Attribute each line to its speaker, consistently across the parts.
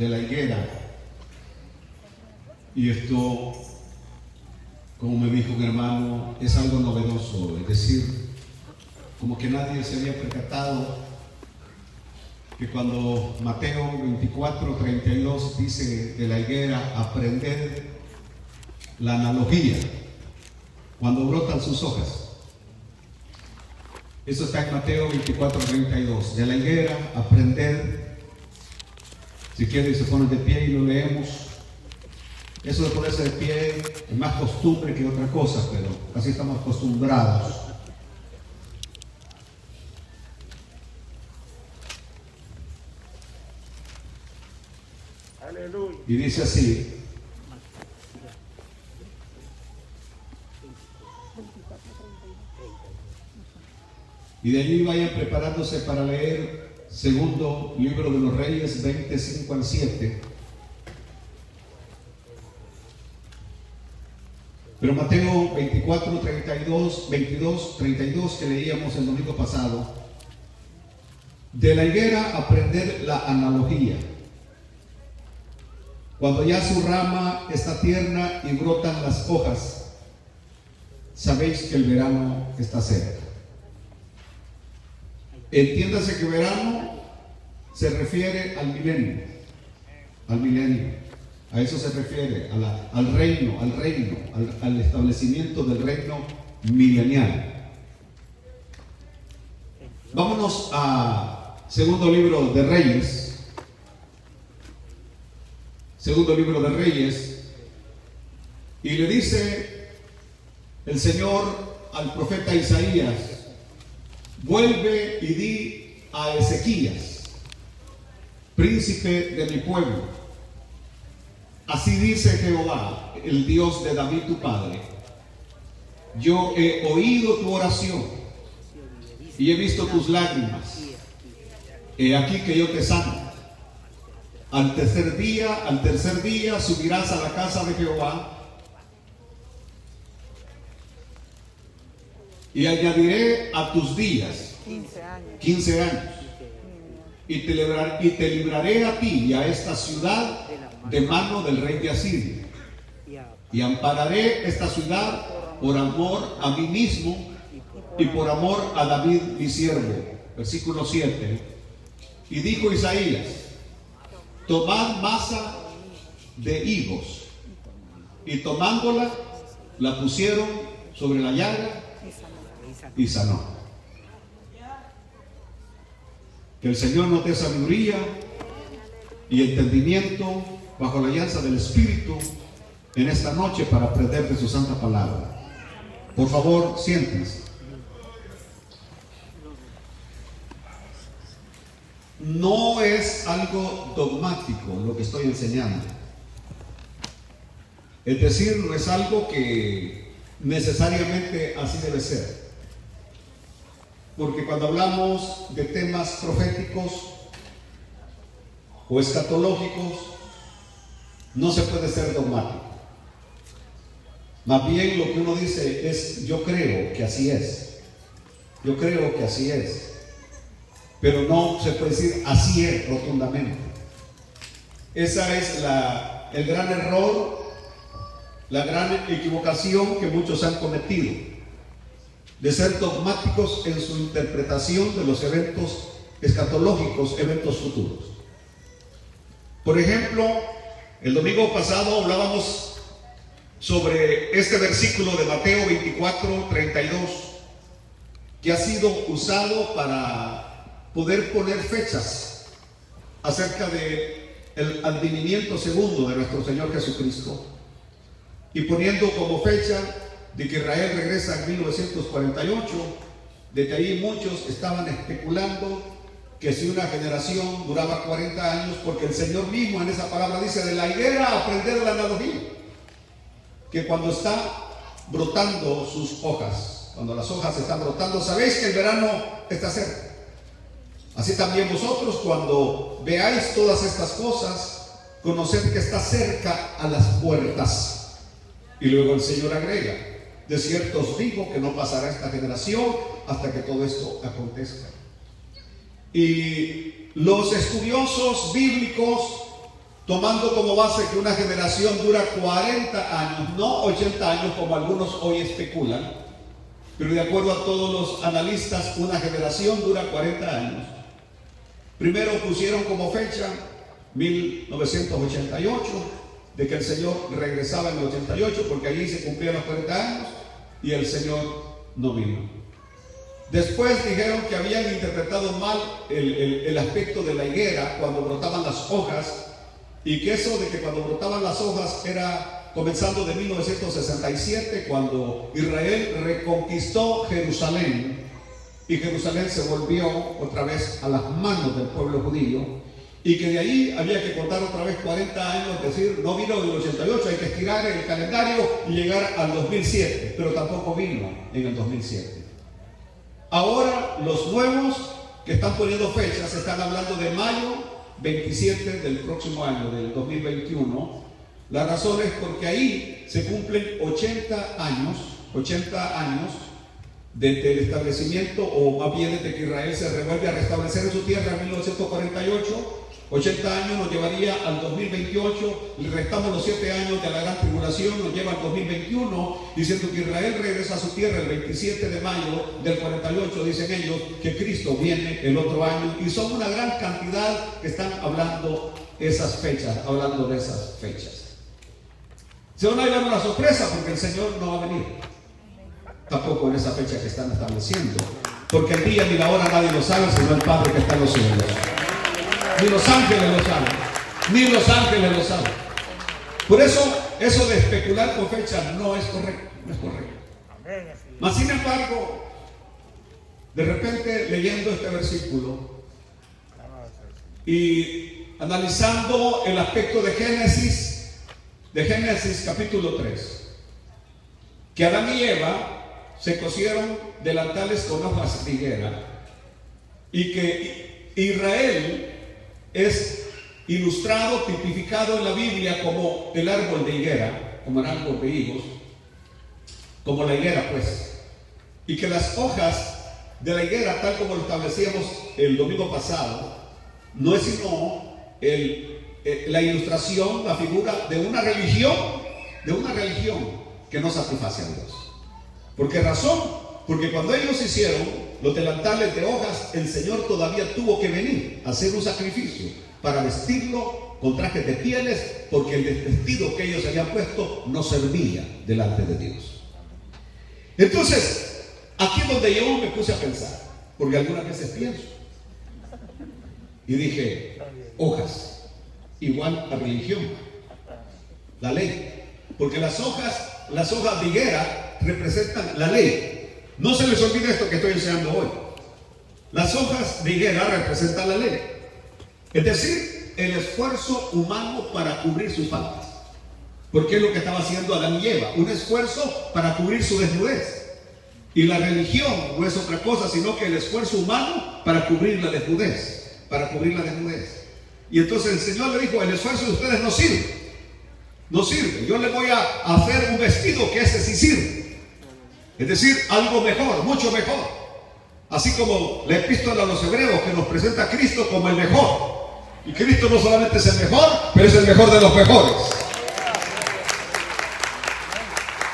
Speaker 1: de la higuera. Y esto, como me dijo un hermano, es algo novedoso, es decir, como que nadie se había percatado que cuando Mateo 24:32 dice de la higuera, aprender la analogía, cuando brotan sus hojas. Eso está en Mateo 24:32. De la higuera, aprender. Si quieren se ponen de pie y lo leemos. Eso de ponerse de pie es más costumbre que otra cosa, pero así estamos acostumbrados.
Speaker 2: Aleluya.
Speaker 1: Y dice así: y de allí vayan preparándose para leer segundo libro de los Reyes 20:5-7. Pero Mateo 22:32 que leíamos el domingo pasado, de la higuera aprender la analogía. Cuando ya su rama está tierna y brotan las hojas, sabéis que el verano está cerca. Entiéndase que verano se refiere al milenio, a eso se refiere, al reino, al establecimiento del reino milenial. Vámonos a segundo libro de Reyes, y le dice el Señor al profeta Isaías: vuelve y di a Ezequías, príncipe de mi pueblo, así dice Jehová, el Dios de David tu padre: yo he oído tu oración y he visto tus lágrimas. He aquí que yo te sano. Al tercer día subirás a la casa de Jehová, y añadiré a tus días 15 años, y te libraré a ti y a esta ciudad de mano del rey de Asiria, y ampararé esta ciudad por amor a mí mismo y por amor a David mi siervo. Versículo 7. Y dijo Isaías: tomad masa de higos, y tomándola la pusieron sobre la llaga y sanó. Que el Señor nos dé sabiduría y entendimiento bajo la alianza del Espíritu en esta noche para aprender de su santa palabra. Por favor, siéntense. No es algo dogmático lo que estoy enseñando. Es decir, no es algo que necesariamente así debe ser. Porque cuando hablamos de temas proféticos o escatológicos, no se puede ser dogmático. Más bien lo que uno dice es: yo creo que así es. Yo creo que así es. Pero no se puede decir así es rotundamente. Esa es el gran error, la gran equivocación que muchos han cometido, de ser dogmáticos en su interpretación de los eventos escatológicos, eventos futuros. Por ejemplo, el domingo pasado hablábamos sobre este versículo de Mateo 24:32, que ha sido usado para poder poner fechas acerca del advenimiento segundo de nuestro Señor Jesucristo, y poniendo como fecha de que Israel regresa en 1948. Desde ahí muchos estaban especulando que si una generación duraba 40 años, porque el Señor mismo en esa palabra dice: de la higuera aprender la analogía, que cuando está brotando sus hojas, cuando las hojas están brotando, sabéis que el verano está cerca. Así también vosotros, cuando veáis todas estas cosas, conoced que está cerca a las puertas. Y luego el Señor agrega: de cierto os digo que no pasará esta generación hasta que todo esto acontezca. Y los estudiosos bíblicos tomando como base que una generación dura 40 años, no 80 años como algunos hoy especulan, pero de acuerdo a todos los analistas, una generación dura 40 años. Primero pusieron como fecha 1988, de que el Señor regresaba en el 88, porque allí se cumplían los 40 años y el Señor no vino. Después dijeron que habían interpretado mal el aspecto de la higuera cuando brotaban las hojas, y que eso de que cuando brotaban las hojas era comenzando de 1967, cuando Israel reconquistó Jerusalén y Jerusalén se volvió otra vez a las manos del pueblo judío, y que de ahí había que contar otra vez 40 años, es decir, no vino en el 88, hay que estirar el calendario y llegar al 2007, pero tampoco vino en el 2007. Ahora los nuevos que están poniendo fechas están hablando de mayo 27 del próximo año, del 2021. La razón es porque ahí se cumplen 80 años desde el establecimiento, o más bien desde que Israel se revuelve a restablecer en su tierra en 1948. 80 años nos llevaría al 2028, le restamos los 7 años de la gran tribulación, nos lleva al 2021, diciendo que Israel regresa a su tierra el 27 de mayo del 48, dicen ellos, que Cristo viene el otro año, y son una gran cantidad que están hablando de esas fechas. Se van a llevar una sorpresa, porque el Señor no va a venir tampoco en esa fecha que están estableciendo, porque el día ni la hora nadie lo sabe, sino el Padre que está en los cielos. Ni los ángeles lo saben, ni los ángeles lo saben. Por eso de especular con fechas no es correcto, Mas sin embargo, de repente leyendo este versículo y analizando el aspecto de Génesis capítulo 3, que Adán y Eva se cosieron delantales con hojas de higuera, y que Israel es ilustrado, tipificado en la Biblia como el árbol de higuera, como el árbol de higos, como la higuera pues, y que las hojas de la higuera, tal como lo establecíamos el domingo pasado, no es sino la ilustración, la figura de una religión que no satisface a Dios. ¿Por qué razón? Porque cuando ellos hicieron los delantales de hojas, el Señor todavía tuvo que venir a hacer un sacrificio para vestirlo con trajes de pieles, porque el vestido que ellos habían puesto no servía delante de Dios. Entonces, aquí es donde yo me puse a pensar, porque algunas veces pienso y dije, hojas igual a religión, la ley, porque las hojas de higuera representan la ley. No se les olvide esto que estoy enseñando hoy. Las hojas de higuera representan la ley, es decir, el esfuerzo humano para cubrir sus faltas, porque es lo que estaba haciendo Adán y Eva, un esfuerzo para cubrir su desnudez. Y la religión no es otra cosa sino que el esfuerzo humano para cubrir la desnudez, Y entonces el Señor le dijo, el esfuerzo de ustedes no sirve, yo les voy a hacer un vestido que ese sí sirve. Es decir, algo mejor, mucho mejor. Así como la epístola a los hebreos, que nos presenta a Cristo como el mejor. Y Cristo no solamente es el mejor, pero es el mejor de los mejores.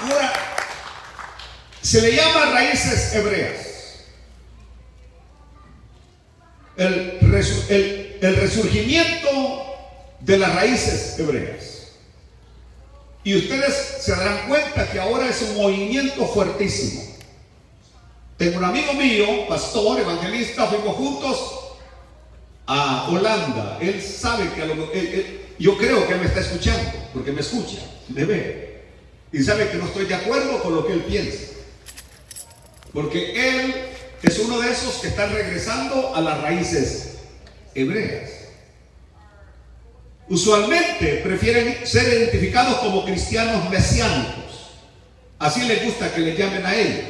Speaker 1: Ahora, se le llama raíces hebreas. El resurgimiento de las raíces hebreas. Y ustedes se darán cuenta que ahora es un movimiento fuertísimo. Tengo un amigo mío, pastor, evangelista, fuimos juntos a Holanda. Él sabe que yo creo que él me está escuchando, porque me escucha, me ve, y sabe que no estoy de acuerdo con lo que él piensa, porque él es uno de esos que están regresando a las raíces hebreas. Usualmente prefieren ser identificados como cristianos mesiánicos. Así les gusta que les llamen a ellos,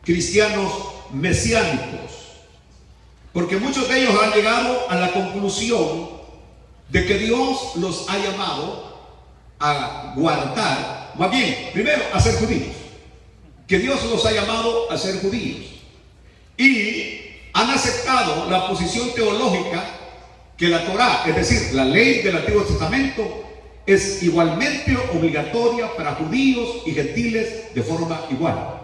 Speaker 1: cristianos mesiánicos. Porque muchos de ellos han llegado a la conclusión de que Dios los ha llamado a guardar, más bien, primero a ser judíos. Que Dios los ha llamado a ser judíos. Y han aceptado la posición teológica que la Torá, es decir, la ley del Antiguo Testamento, es igualmente obligatoria para judíos y gentiles de forma igual.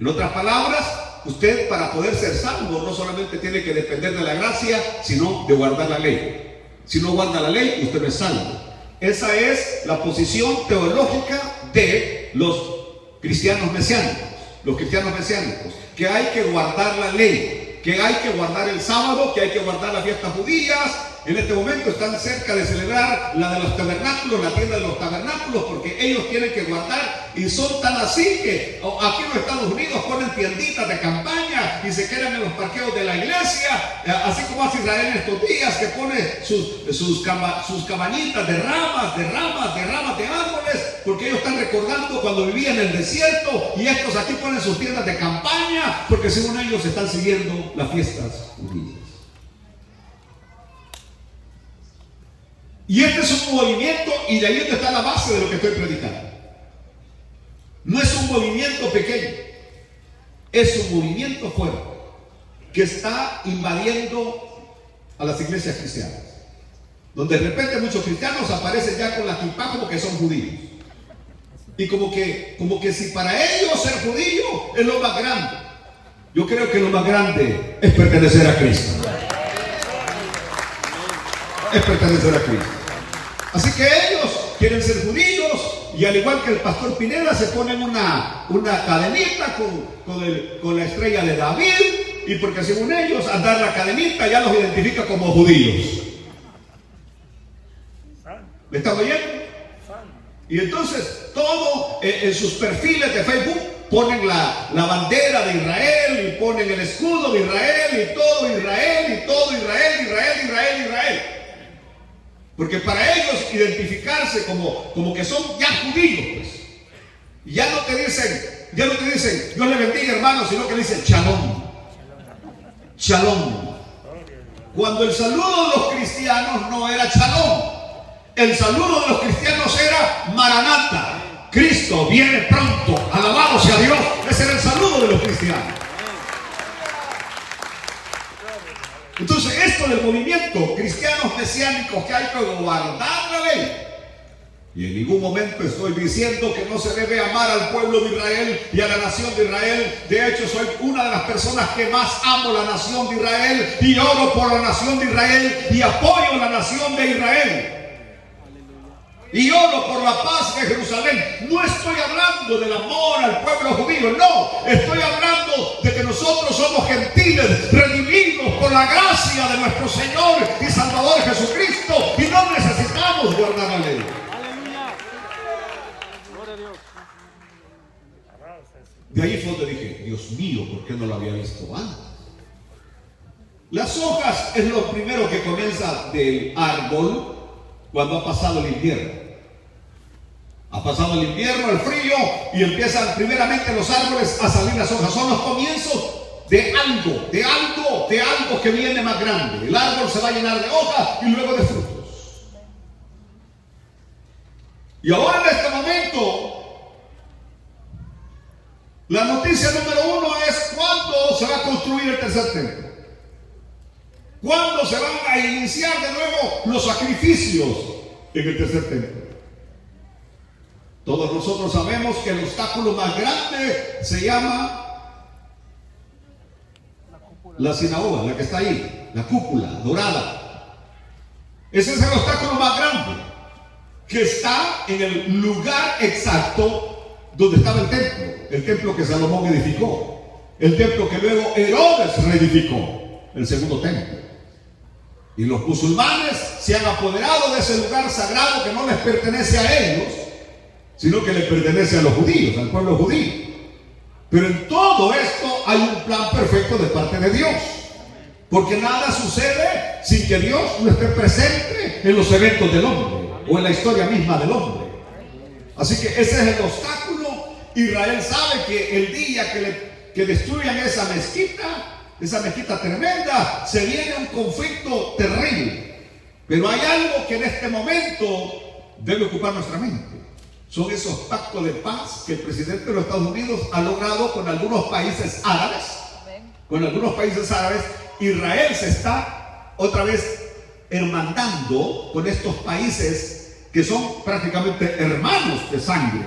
Speaker 1: En otras palabras, usted para poder ser salvo no solamente tiene que depender de la gracia, sino de guardar la ley. Si no guarda la ley, usted no es salvo. Esa es la posición teológica de los cristianos mesiánicos. Los cristianos mesiánicos, que hay que guardar la ley, que hay que guardar el sábado, que hay que guardar las fiestas judías. En este momento están cerca de celebrar la de los tabernáculos, la tienda de los tabernáculos, porque ellos tienen que guardar, y son tan así que aquí en los Estados Unidos ponen tienditas de campaña y se quedan en los parqueos de la iglesia, así como hace Israel en estos días, que pone sus cabañitas de ramas de árboles, porque ellos están recordando cuando vivían en el desierto, y estos aquí ponen sus tiendas de campaña, porque según ellos están siguiendo las fiestas judías. Y este es un movimiento, y de ahí donde está la base de lo que estoy predicando. No es un movimiento pequeño, es un movimiento fuerte que está invadiendo a las iglesias cristianas, donde de repente muchos cristianos aparecen ya con la kipá como que son judíos, y como que si para ellos ser judío es lo más grande. Yo creo que lo más grande es pertenecer a Cristo. Es pertenecer a Cristo. Así que ellos quieren ser judíos, y al igual que el pastor Pineda, se ponen una cadenita con la estrella de David, y porque según ellos andar la cadenita ya los identifica como judíos. ¿Me están oyendo? Y entonces todo en sus perfiles de Facebook ponen la bandera de Israel, y ponen el escudo de Israel, y todo Israel, y todo Israel, Israel, Israel. Porque para ellos identificarse como que son ya judíos, pues. Y ya no te dicen, Dios le bendiga, hermano, sino que dicen shalom. Shalom. Cuando el saludo de los cristianos no era shalom. El saludo de los cristianos era Maranatha. Cristo viene pronto. Alabado sea Dios. Ese era el saludo de los cristianos. Entonces, esto del movimiento cristianos mesiánicos, que hay que guardar la ley. Y en ningún momento estoy diciendo que no se debe amar al pueblo de Israel y a la nación de Israel. De hecho, soy una de las personas que más amo la nación de Israel, y oro por la nación de Israel, y apoyo a la nación de Israel. Y oro por la paz de Jerusalén. No estoy hablando del amor al pueblo judío, no. Estoy hablando de que nosotros somos gentiles, redimidos por la gracia de nuestro Señor y Salvador Jesucristo, y no necesitamos guardar la ley.
Speaker 2: Aleluya. Gloria a Dios.
Speaker 1: De ahí fue donde dije, Dios mío, ¿por qué no lo había visto antes? Las hojas es lo primero que comienza del árbol cuando ha pasado el invierno. Ha pasado el invierno, el frío, y empiezan primeramente los árboles a salir las hojas. Son los comienzos de algo que viene más grande. El árbol se va a llenar de hojas y luego de frutos. Y ahora en este momento, la noticia número 1 es cuándo se va a construir el tercer templo. ¿Cuándo se van a iniciar de nuevo los sacrificios en el tercer templo? Todos nosotros sabemos que el obstáculo más grande se llama la sinagoga, la que está ahí, la cúpula dorada. Ese es el obstáculo más grande, que está en el lugar exacto donde estaba el templo que Salomón edificó, el templo que luego Herodes reedificó, el segundo templo. Y los musulmanes se han apoderado de ese lugar sagrado que no les pertenece a ellos, sino que le pertenece a los judíos, al pueblo judío. Pero en todo esto hay un plan perfecto de parte de Dios, porque nada sucede sin que Dios no esté presente en los eventos del hombre o en la historia misma del hombre. Así que ese es el obstáculo. Israel sabe que el día que destruyan esa mezquita tremenda, se viene un conflicto terrible. Pero hay algo que en este momento debe ocupar nuestra mente. Son esos pactos de paz que el presidente de los Estados Unidos ha logrado con algunos países árabes. Con algunos países árabes, Israel se está otra vez hermandando con estos países que son prácticamente hermanos de sangre.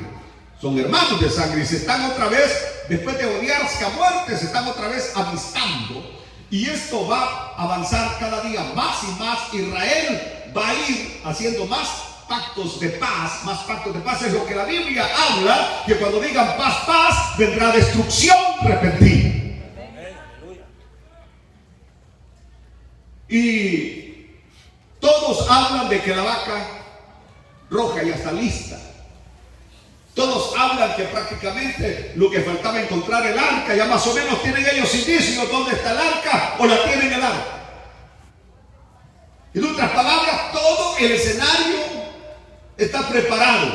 Speaker 1: Son hermanos de sangre y se están otra vez, después de odiarse a muerte, se están otra vez amistando. Y esto va a avanzar cada día más y más. Israel va a ir haciendo más pactos de paz, más pactos de paz. Es lo que la Biblia habla, que cuando digan paz, paz, vendrá destrucción repentina. Y todos hablan de que la vaca roja ya está lista. Todos hablan que prácticamente lo que faltaba encontrar el arca, ya más o menos tienen ellos indicios dónde está el arca o la tienen el arca. En otras palabras, todo el escenario está preparado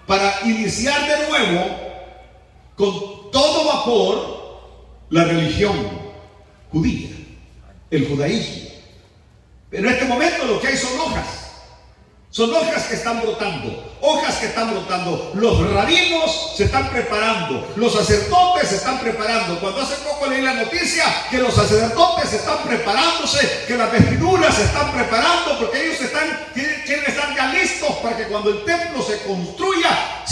Speaker 1: para iniciar de nuevo con todo vapor la religión judía, el judaísmo. Pero en este momento lo que hay son hojas. Son hojas que están brotando, hojas que están brotando. Los rabinos se están preparando, los sacerdotes se están preparando. Cuando hace poco leí la noticia que los sacerdotes están preparándose, que las vestiduras se están preparando, porque ellos quieren estar ya listos para que cuando el templo se construya,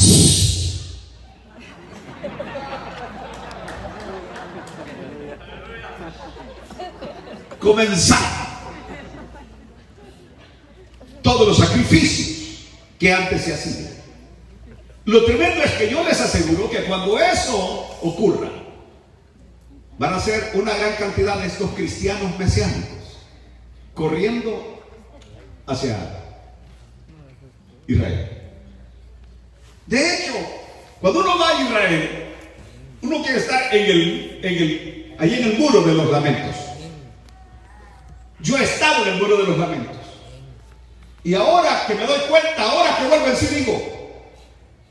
Speaker 1: comenzar todos los sacrificios que antes se hacían. Lo tremendo es que yo les aseguro que cuando eso ocurra, van a ser una gran cantidad de estos cristianos mesiánicos corriendo hacia Israel. De hecho, cuando uno va a Israel, uno quiere estar ahí en el muro de los lamentos. Yo he estado en el muro de los lamentos. Y ahora que me doy cuenta, ahora que vuelvo en sí, digo,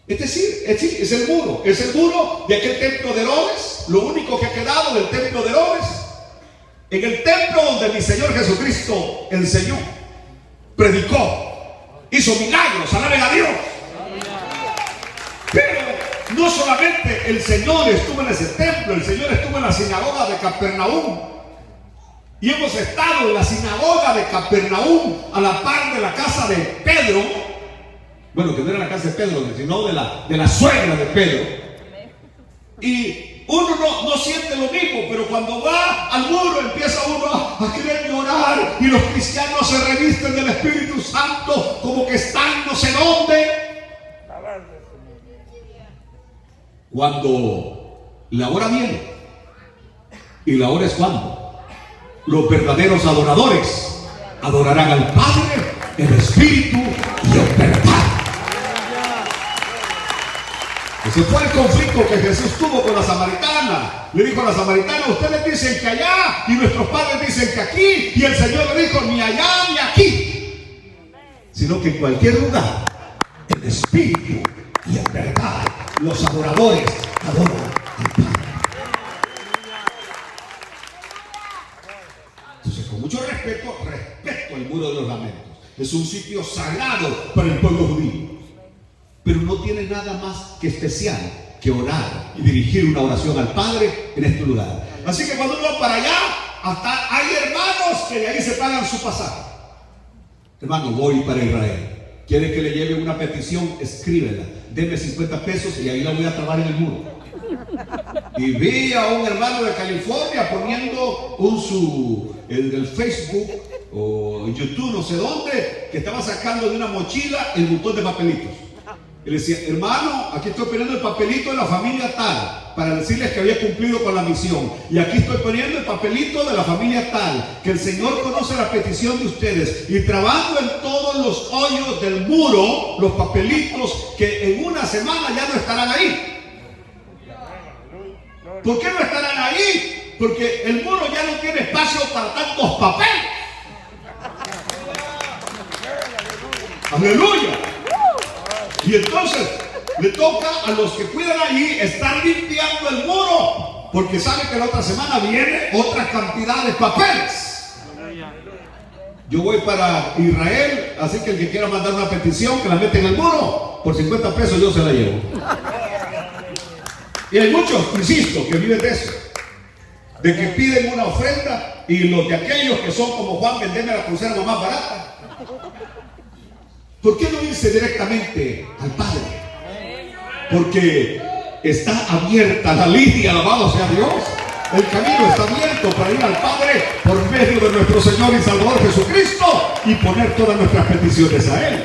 Speaker 1: es decir, es el muro de aquel templo de Herodes, lo único que ha quedado del templo de Herodes, en el templo donde mi Señor Jesucristo enseñó, predicó, hizo milagros, alaben a Dios. Pero no solamente el Señor estuvo en ese templo, el Señor estuvo en la sinagoga de Capernaum. Y hemos estado en la sinagoga de Capernaum, a la par de la casa de Pedro. Bueno, que no era la casa de Pedro, sino de la suegra de Pedro. Y uno no siente lo mismo, pero cuando va al muro empieza uno a querer llorar. Y los cristianos se revisten del Espíritu Santo como que están no sé dónde. Cuando la hora viene, y la hora es cuando los verdaderos adoradores adorarán al Padre en espíritu y en verdad. Ese fue el conflicto que Jesús tuvo con la samaritana. Le dijo a la samaritana, ustedes dicen que allá y nuestros padres dicen que aquí. Y el Señor le dijo, ni allá ni aquí, sino que en cualquier lugar, en espíritu y en verdad, los adoradores adoran al Padre. Entonces, con mucho respeto el muro de los lamentos. Es un sitio sagrado para el pueblo judío. Pero no tiene nada más que especial que orar y dirigir una oración al Padre en este lugar. Así que cuando uno va para allá, hasta hay hermanos que de ahí se pagan su pasaje. Hermano, voy para Israel. ¿Quiere que le lleve una petición? Escríbela. Deme 50 pesos y ahí la voy a trabar en el muro. Y vi a un hermano de California poniendo el del Facebook o YouTube, no sé dónde, que estaba sacando de una mochila el montón de papelitos. Y le decía, hermano, aquí estoy poniendo el papelito de la familia tal, para decirles que había cumplido con la misión. Y aquí estoy poniendo el papelito de la familia tal, que el Señor conoce la petición de ustedes. Y trabando en todos los hoyos del muro, los papelitos que en una semana ya no estarán ahí. ¿Por qué no estarán ahí? Porque el muro ya no tiene espacio para tantos papeles. Aleluya. Y entonces le toca a los que cuidan allí estar limpiando el muro, porque sabe que la otra semana viene otra cantidad de papeles. Yo voy para Israel, así que el que quiera mandar una petición que la mete en el muro, por 50 pesos yo se la llevo. Y hay muchos, insisto, que viven de eso. de que piden una ofrenda y los de aquellos que son como Juan, vendeme la conserva más barata. ¿Por qué no irse directamente al Padre? Porque está abierta la línea, alabado sea Dios. El camino está abierto para ir al Padre por medio de nuestro Señor y Salvador Jesucristo y poner todas nuestras peticiones a Él.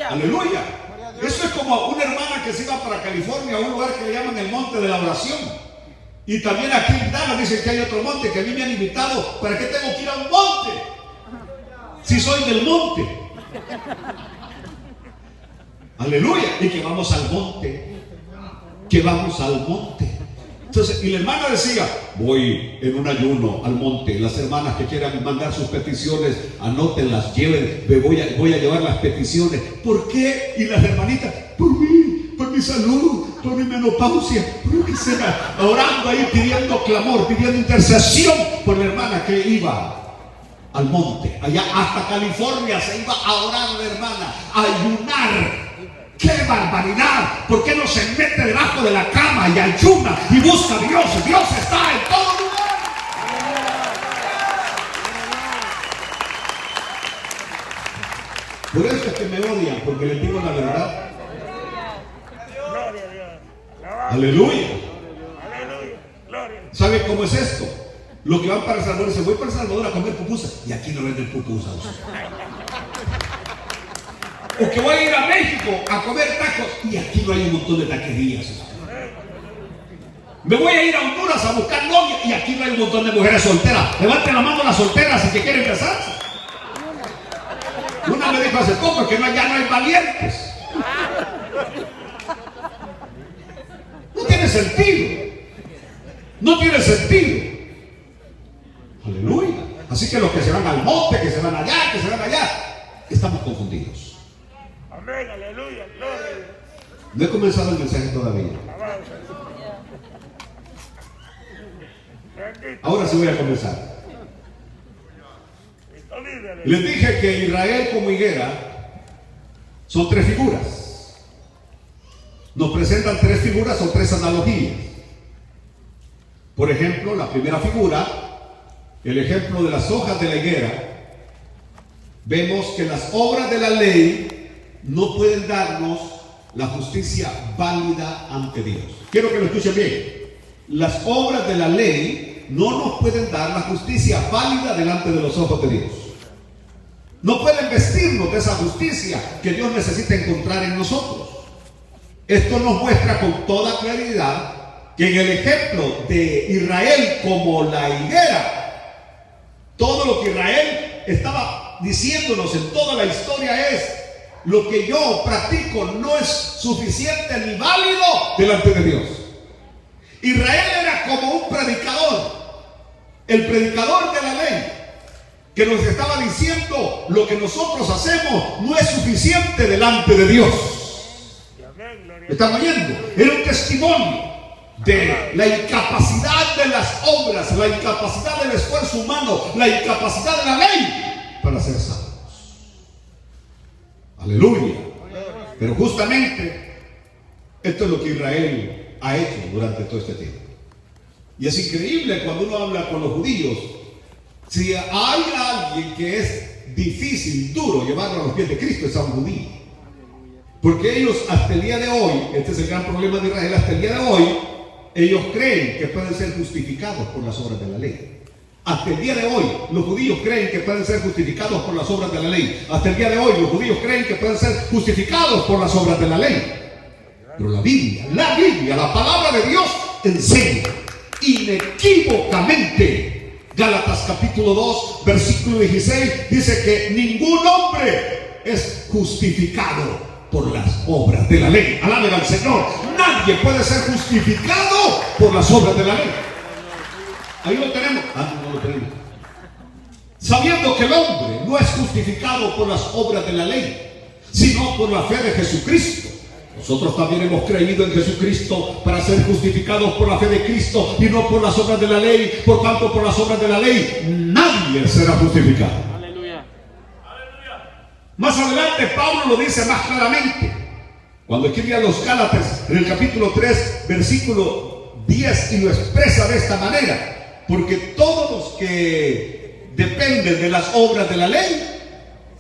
Speaker 1: Aleluya. Eso es como una hermana que se iba para California, a un lugar que le llaman el Monte de la Oración. Y también aquí en Dallas dicen que hay otro monte que a mí me han invitado. ¿Para qué tengo que ir a un monte? Si soy del monte. Aleluya. Y que vamos al monte. Que vamos al monte. Entonces, y la hermana decía, voy en un ayuno al monte. Las hermanas que quieran mandar sus peticiones, anótenlas, lleven, voy a llevar las peticiones. ¿Por qué? Y las hermanitas, por mí, por mi salud, por mi menopausia, por lo que sea, orando ahí, pidiendo clamor, pidiendo intercesión por la hermana que iba al monte. Allá hasta California se iba a orar la hermana, a ayunar. ¡Qué barbaridad! ¿Por qué no se mete debajo de la cama y ayuna y busca a Dios? Dios está en todo lugar. Por eso es que me odian, porque les digo la verdad. Aleluya. ¿Sabe cómo es esto? Los que van para El Salvador dicen, voy para El Salvador a comer pupusas. Y aquí no venden pupusas. O que voy a ir a México a comer tacos y aquí no hay un montón de taquerías. Me voy a ir a Honduras a buscar novia y aquí no hay un montón de mujeres solteras. Levanten la mano las solteras y que quieren casarse. Una me dijo hace poco que ya no hay valientes. No tiene sentido. No tiene sentido. Aleluya. Así que los que se van al monte, que se van allá, estamos confundidos.
Speaker 3: Amén, aleluya, gloria.
Speaker 1: No he comenzado el mensaje todavía. Ahora sí voy a comenzar. Les dije que Israel como higuera son tres figuras. Nos presentan tres figuras o tres analogías. Por ejemplo, la primera figura, el ejemplo de las hojas de la higuera. Vemos que las obras de la ley no pueden darnos la justicia válida ante Dios. Quiero que lo escuchen bien. Las obras de la ley no nos pueden dar la justicia válida delante de los ojos de Dios. No pueden vestirnos de esa justicia que Dios necesita encontrar en nosotros. Esto nos muestra con toda claridad que en el ejemplo de Israel como la higuera, todo lo que Israel estaba diciéndonos en toda la historia es: lo que yo practico no es suficiente ni válido delante de Dios. Israel era como un predicador, el predicador de la ley, que nos estaba diciendo lo que nosotros hacemos no es suficiente delante de Dios. ¿Me están oyendo? Era un testimonio de la incapacidad de las obras, la incapacidad del esfuerzo humano, la incapacidad de la ley para ser salvos. Aleluya. Pero justamente esto es lo que Israel ha hecho durante todo este tiempo. Y es increíble cuando uno habla con los judíos. Si hay alguien que es difícil, duro llevarlo a los pies de Cristo, es a un judío. Porque ellos hasta el día de hoy, este es el gran problema de Israel, hasta el día de hoy, ellos creen que pueden ser justificados por las obras de la ley. Hasta el día de hoy, los judíos creen que pueden ser justificados por las obras de la ley. Hasta el día de hoy, los judíos creen que pueden ser justificados por las obras de la ley. Pero la Biblia, la palabra de Dios enseña inequívocamente. Gálatas capítulo 2, versículo 16, dice que ningún hombre es justificado por las obras de la ley. Alaben al Señor. Nadie puede ser justificado por las obras de la ley. Ahí lo tenemos. No lo tenemos. Sabiendo que el hombre no es justificado por las obras de la ley, sino por la fe de Jesucristo. Nosotros también hemos creído en Jesucristo para ser justificados por la fe de Cristo y no por las obras de la ley. Por tanto, por las obras de la ley nadie será justificado.
Speaker 2: Aleluya.
Speaker 1: Más adelante Pablo lo dice más claramente cuando escribe a los Gálatas en el capítulo 3 versículo 10 y lo expresa de esta manera: porque todos los que dependen de las obras de la ley,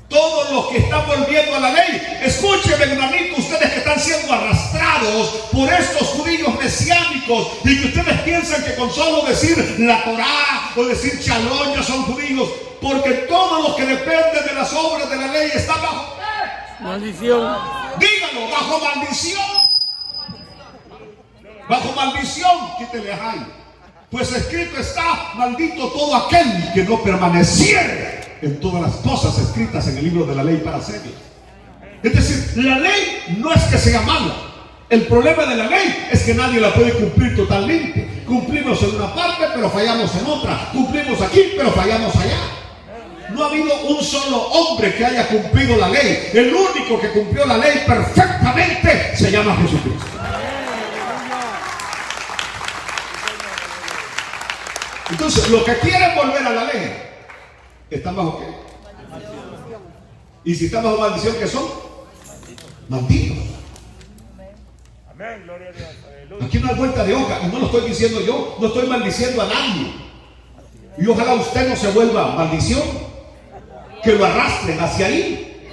Speaker 1: todos los que están volviendo a la ley, escúchenme, hermanito, ustedes que están siendo arrastrados por estos judíos mesiánicos y que ustedes piensan que con solo decir la Torá o decir Shalom ya son judíos, porque todos los que dependen de las obras de la ley están bajo ¿qué?
Speaker 2: Maldición.
Speaker 1: Díganlo, bajo maldición. Bajo maldición, quítele ahí. Pues escrito está: maldito todo aquel que no permaneciere en todas las cosas escritas en el libro de la ley para hacerlas. Es decir, la ley no es que sea mala. El problema de la ley es que nadie la puede cumplir totalmente. Cumplimos en una parte, pero fallamos en otra. Cumplimos aquí, pero fallamos allá. No ha habido un solo hombre que haya cumplido la ley. El único que cumplió la ley perfectamente se llama Jesucristo. Entonces, los que quieren volver a la ley están bajo ¿qué? Y si están bajo maldición, ¿qué son? Malditos.
Speaker 3: Amén, gloria a Dios. Aleluya.
Speaker 1: Aquí no hay vuelta de hoja, y no lo estoy diciendo yo, no estoy maldiciendo a nadie. Y ojalá usted no se vuelva maldición, que lo arrastren hacia ahí,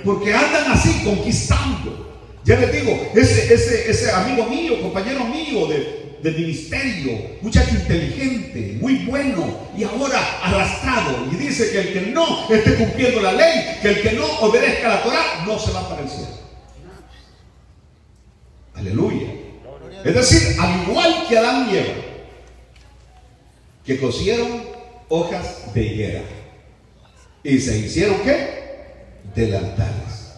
Speaker 1: porque andan así conquistando. Ya les digo, ese amigo mío, compañero mío de ministerio, muchacho inteligente, muy bueno, y ahora arrastrado, y dice que el que no esté cumpliendo la ley, que el que no obedezca la Torá, no se va para el cielo. Aleluya. Es decir, al igual que Adán y Eva, que cosieron hojas de higuera y se hicieron ¿qué? Delantales.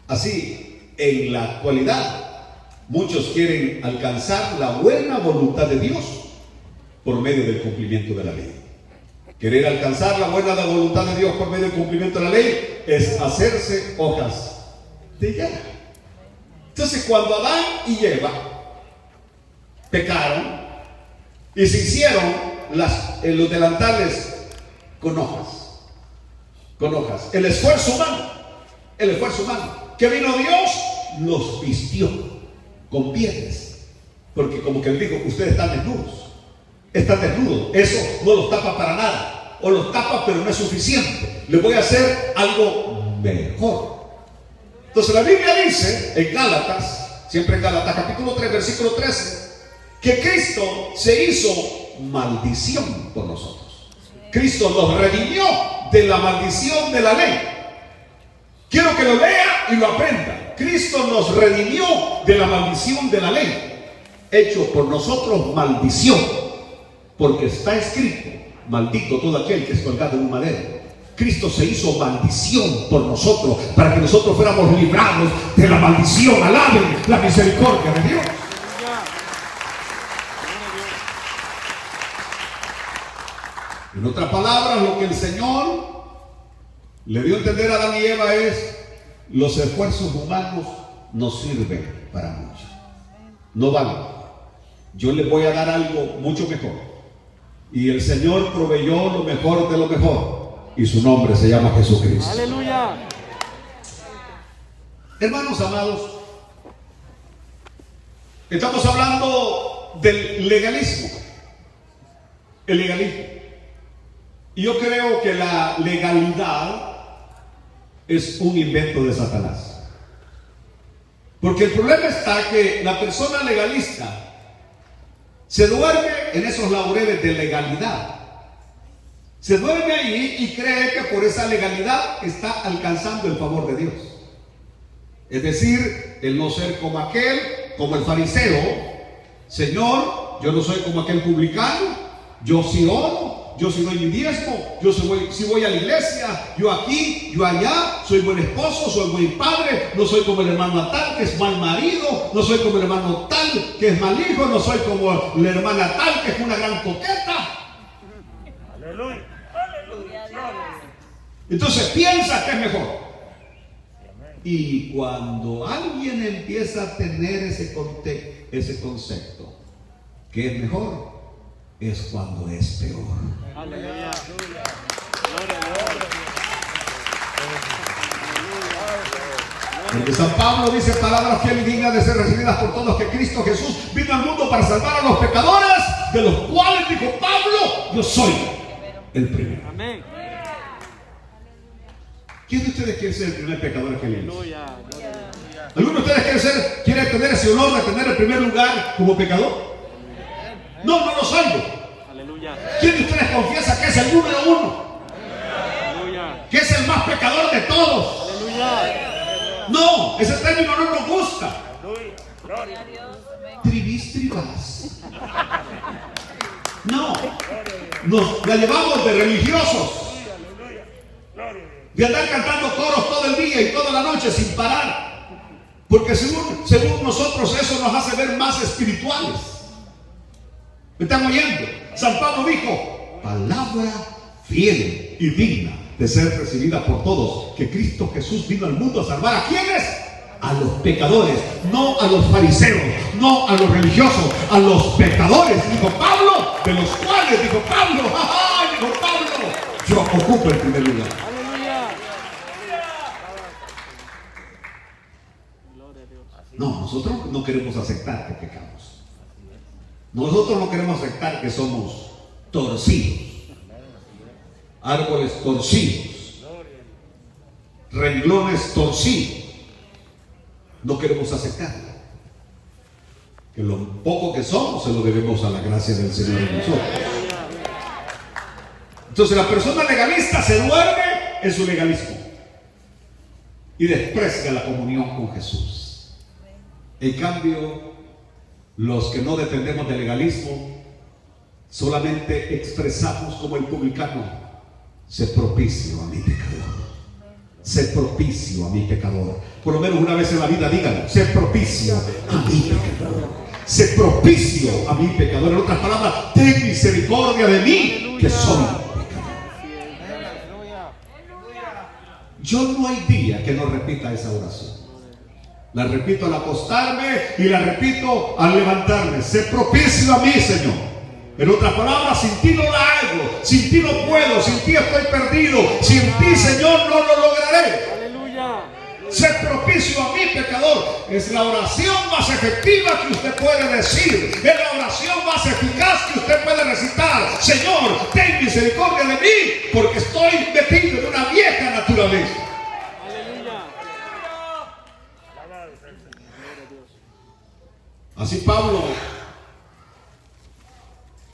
Speaker 1: Así, en la actualidad, muchos quieren alcanzar la buena voluntad de Dios por medio del cumplimiento de la ley. Querer alcanzar la buena voluntad de Dios por medio del cumplimiento de la ley es hacerse hojas de higuera. Entonces, cuando Adán y Eva pecaron y se hicieron los delantales con hojas, el esfuerzo humano, que vino Dios, los vistió con pieles, porque como que él dijo, ustedes están desnudos, eso no los tapa para nada, o los tapa pero no es suficiente, les voy a hacer algo mejor. Entonces la Biblia dice en Gálatas, siempre en Gálatas capítulo 3 versículo 13, que Cristo se hizo maldición por nosotros. Cristo nos redimió de la maldición de la ley. Quiero que lo lea y lo aprenda. Cristo nos redimió de la maldición de la ley, hecho por nosotros maldición, porque está escrito: maldito todo aquel que es colgado en un madero. Cristo se hizo maldición por nosotros, para que nosotros fuéramos librados de la maldición. Alaben la misericordia de Dios. En otras palabras, lo que el Señor le dio a entender a Adán y Eva es: los esfuerzos humanos no sirven para mucho, no valen. Yo les voy a dar algo mucho mejor. Y el Señor proveyó lo mejor de lo mejor, y su nombre se llama Jesucristo.
Speaker 2: Aleluya.
Speaker 1: Hermanos amados, estamos hablando del legalismo. El legalismo. Y yo creo que la legalidad es un invento de Satanás. Porque el problema está que la persona legalista se duerme en esos laureles de legalidad. Se duerme ahí y cree que por esa legalidad está alcanzando el favor de Dios. Es decir, el no ser como aquel, como el fariseo: Señor, yo no soy como aquel publicano, yo sí oro, yo sí doy mi diezmo, yo sí voy a la iglesia, yo aquí, yo allá, soy buen esposo, soy buen padre, no soy como el hermano tal que es mal marido, no soy como el hermano tal que es mal hijo, no soy como la hermana tal que es una gran coqueta.
Speaker 3: Aleluya.
Speaker 1: Entonces piensa que es mejor. Y cuando alguien empieza a tener ese concepto que es mejor, es cuando es peor.
Speaker 2: Aleluya. Gloria a
Speaker 1: Porque San Pablo dice palabras fieles y dignas de ser recibidas por todos, que Cristo Jesús vino al mundo para salvar a los pecadores, de los cuales dijo Pablo, yo soy el primero.
Speaker 2: Amén.
Speaker 1: ¿Quién de ustedes quiere ser el primer pecador que le hizo?
Speaker 2: Aleluya.
Speaker 1: ¿Alguno de ustedes quiere tener ese honor de tener el primer lugar como pecador? No, no lo salvo.
Speaker 2: Aleluya.
Speaker 1: ¿Quién de ustedes confiesa que es el número uno?
Speaker 2: Aleluya.
Speaker 1: Que es el más pecador de todos.
Speaker 2: Aleluya.
Speaker 1: No, ese término no nos gusta.
Speaker 3: Aleluya. Gloria.
Speaker 1: Tribis tribas. No, nos la llevamos de religiosos,
Speaker 3: Aleluya. Gloria.
Speaker 1: de andar cantando coros todo el día y toda la noche sin parar, porque según nosotros eso nos hace ver más espirituales. ¿Me están oyendo? San Pablo dijo, palabra fiel y digna de ser recibida por todos, que Cristo Jesús vino al mundo a salvar ¿a quiénes? A los pecadores, no a los fariseos, no a los religiosos, a los pecadores, dijo Pablo, de los cuales, dijo Pablo, ¡ja, dijo Pablo, yo ocupo el primer lugar.
Speaker 2: Aleluya. Gloria a Dios.
Speaker 1: No, nosotros no queremos aceptar que pecamos. Nosotros no queremos aceptar que somos torcidos, árboles torcidos, renglones torcidos. No queremos aceptarlo. Que lo poco que somos se lo debemos a la gracia del Señor en nosotros. Entonces la persona legalista se duerme en su legalismo y desprecia la comunión con Jesús. En cambio, los que no dependemos del legalismo solamente expresamos como el publicano: sé propicio a mi pecador. Sé propicio a mi pecador. Por lo menos una vez en la vida díganlo: sé propicio a mi pecador. Sé propicio a mi pecador. En otras palabras, ten misericordia de mí, que soy pecador. Yo no hay día que no repita esa oración. La repito al acostarme y la repito al levantarme. Sé propicio a mí, Señor. En otras palabras, sin ti no la hago, sin ti no puedo, sin ti estoy perdido, sin ti, Señor, no lo lograré.
Speaker 2: Aleluya.
Speaker 1: Ser propicio a mi pecador es la oración más efectiva que usted puede decir, es la oración más eficaz que usted puede recitar. Señor, ten misericordia de mí, porque estoy metido en una vieja naturaleza.
Speaker 2: Aleluya.
Speaker 1: Así Pablo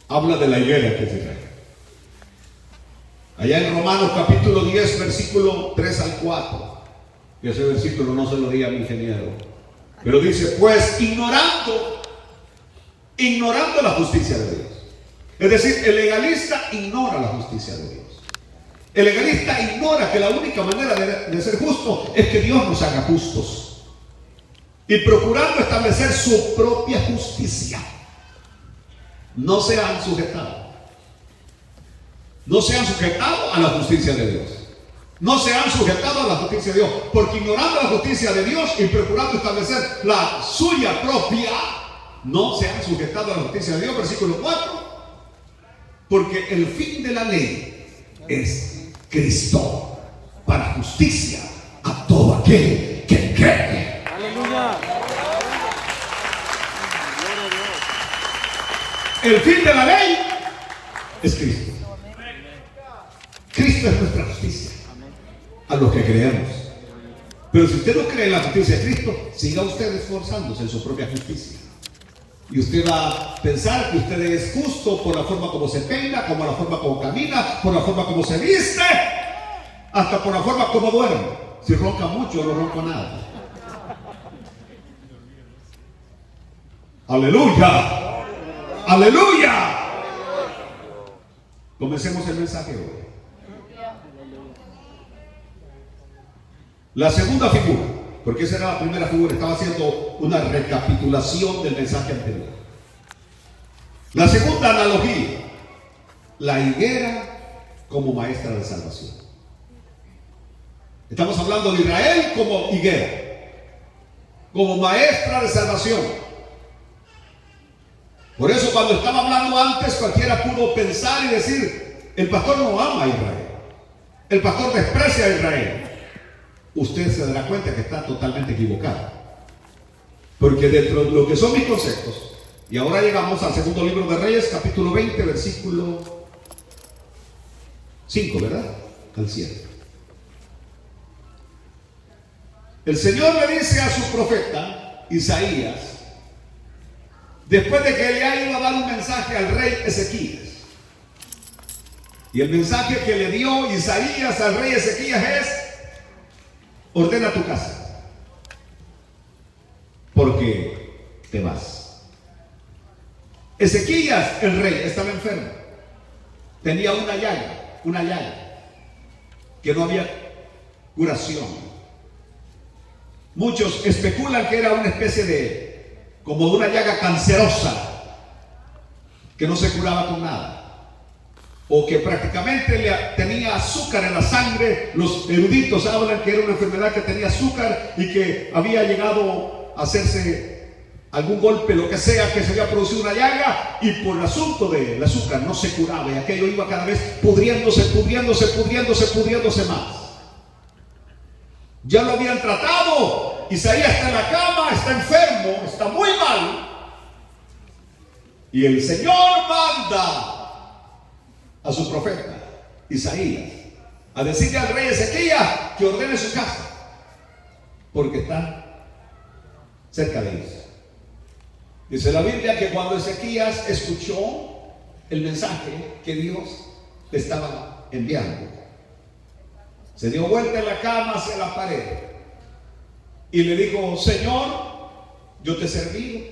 Speaker 1: habla de la higuera que es Israel. Allá en Romanos capítulo 10, versículo 3 al 4. Y ese versículo no se lo di a mi ingeniero. Pero dice, pues ignorando la justicia de Dios. Es decir, el legalista ignora la justicia de Dios. El legalista ignora que la única manera de ser justo es que Dios nos haga justos. Y procurando establecer su propia justicia, no se han sujetado. No se han sujetado a la justicia de Dios. No se han sujetado a la justicia de Dios. Porque ignorando la justicia de Dios y procurando establecer la suya propia, no se han sujetado a la justicia de Dios. Versículo 4. Porque el fin de la ley es Cristo, para justicia a todo aquel que cree.
Speaker 2: Aleluya.
Speaker 1: El fin de la ley es Cristo. Cristo es nuestra justicia a los que creemos. Pero si usted no cree en la justicia de Cristo, siga usted esforzándose en su propia justicia. Y usted va a pensar que usted es justo por la forma como se peina, por la forma como camina, por la forma como se viste, hasta por la forma como duerme. Si ronca mucho, no ronca nada. Aleluya. Aleluya. Comencemos el mensaje hoy. La segunda figura, porque esa era la primera figura, estaba haciendo una recapitulación del mensaje anterior. La segunda analogía, la higuera como maestra de salvación. Estamos hablando de Israel como higuera, como maestra de salvación. Por eso cuando estaba hablando antes, cualquiera pudo pensar y decir, el pastor no ama a Israel, el pastor desprecia a Israel. usted se dará cuenta que está totalmente equivocado. Porque dentro de lo que son mis conceptos, y ahora llegamos al segundo libro de Reyes, capítulo 20, versículo 5, ¿verdad? Al 7. El Señor le dice a su profeta Isaías, después de que le ha ido a dar un mensaje al rey Ezequías, y el mensaje que le dio Isaías al rey Ezequías es: ordena tu casa, porque te vas. Ezequías, el rey, estaba enfermo, tenía una llaga, que no había curación. Muchos especulan que era una especie como una llaga cancerosa, que no se curaba con nada, o que prácticamente tenía azúcar en la sangre. Los eruditos hablan que era una enfermedad que tenía azúcar y que había llegado a hacerse algún golpe, lo que sea, que se había producido una llaga, y por el asunto del azúcar no se curaba, y aquello iba cada vez pudriéndose más. Ya lo habían tratado. Isaías está en la cama, está enfermo, está muy mal, y el Señor manda a su profeta Isaías a decirle al rey Ezequías que ordene su casa, porque está cerca de ellos. Dice la Biblia que cuando Ezequías escuchó el mensaje que Dios le estaba enviando, se dio vuelta en la cama hacia la pared y le dijo: Señor, yo te he servido.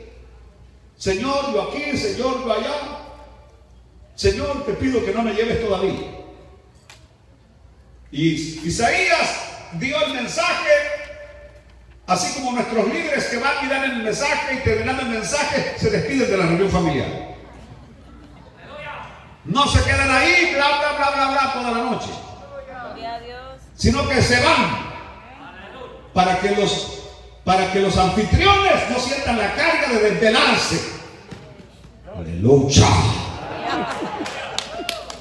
Speaker 1: Señor, yo aquí, Señor, yo allá. Señor, te pido que no me lleves todavía. Y Isaías dio el mensaje, así como nuestros líderes que van y dan el mensaje, y terminando el mensaje se despiden de la reunión familiar. No se quedan ahí, bla, bla, bla, bla, bla, toda la noche, sino que se van para que los anfitriones no sientan la carga de desvelarse. Aleluya.